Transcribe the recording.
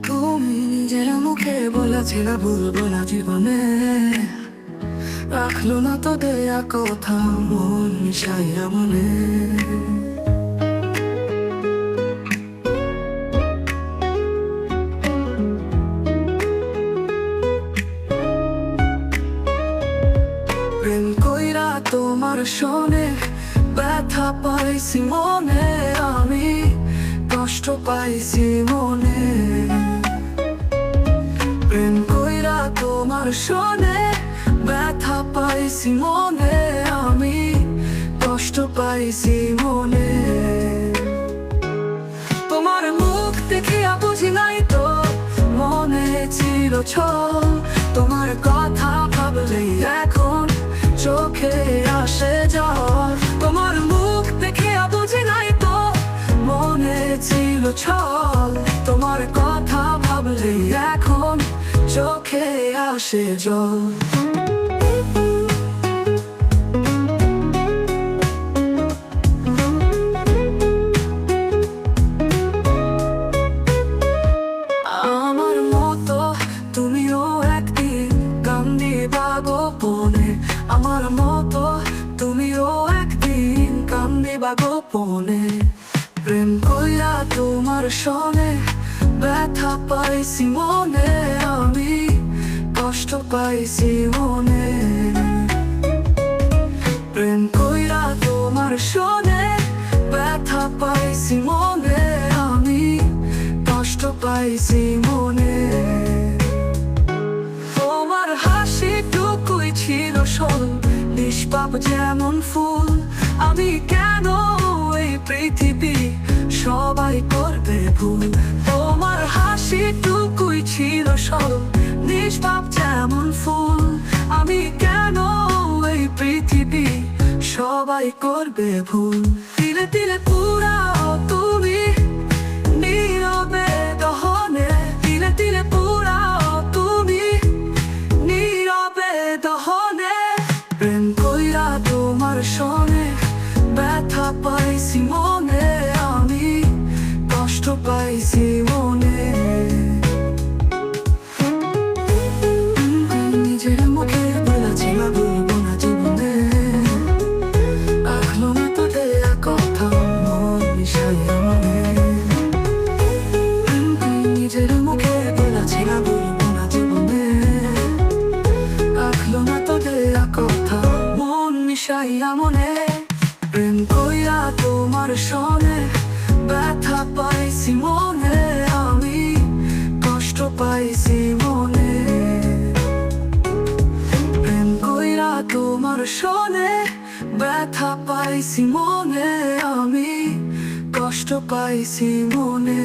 তুমি নিজের মুখে বলেছিলে ভুলবো না জীবনে, রাখলো না তো দেয়া কথা মন মিশাইয়া মনে। প্রেম কইরা তোমার শোনে ব্যথা পাইছি মনে, আমি কষ্ট পাইছি মনে। প্রেম কইরা তোমার শোনে ব্যথা পাইছি মনে, আমি কষ্ট পাইছি মনে। তোমার মুখ দেখিয়া বুঝি নাই তো মনে ছিল ছল, তোমার কথা ভাবলেই এখন চোখে আসে জল। তোমার মুখ দেখিয়া বুঝি নাই তো মনে ছিল ছল, তোমার কথা ভাবলেই এখন চোখে আসে জল। আমার মতো তুমিও একদিন কান্দিবা গোপনে, আমার মতো তুমিও একদিন কান্দিবা গোপনে। প্রেম কইরা তোমার শোনে ব্যথা পাইছি মনে, আমি কষ্ট পাইছি মনে। প্রেম কইরা তোমার শোনে ব্যথা পাইছি মনে, আমি কষ্ট পাইছি মনে। তোমার হাসিটুকুই ছিল সরল নিষ্পাপ যেমন ফুল, আমি কেন এই পৃথিবী সবাই করবে ভুল। তোমার হাসিটুকুই ছিল সরল নিষ্পাপ যেমন ফুল, আমি কেন এই পৃথিবী সবাই করবে ভুল। তিলে তিলে পুরাও তুমি নীরবে দহনে, তিলে তিলে পুরাও তুমি নীরবে দহনে। প্রেম কইরা তোমার শোনে ব্যথা পাইছি মনে, আমি কষ্ট পাইছি মনে। নিজের মুখে বলেছিল ভুলবো না জীবনে, রাখলো না তো দেয়া কথা মন মিশাইয়া মনে। নিজের মুখে বলেছিল ভুলবো না জীবনে, রাখলো না তো দেয়া কথা মন মিশাইয়া মনে। প্রেম কইরা তোমার শোনে ব্যথা পাইছি মনে, আমি কষ্ট পাইছি মনে। প্রেম কইরা তোমার শোনে ব্যথা পাইছি মনে, আমি কষ্ট পাইছি মনে।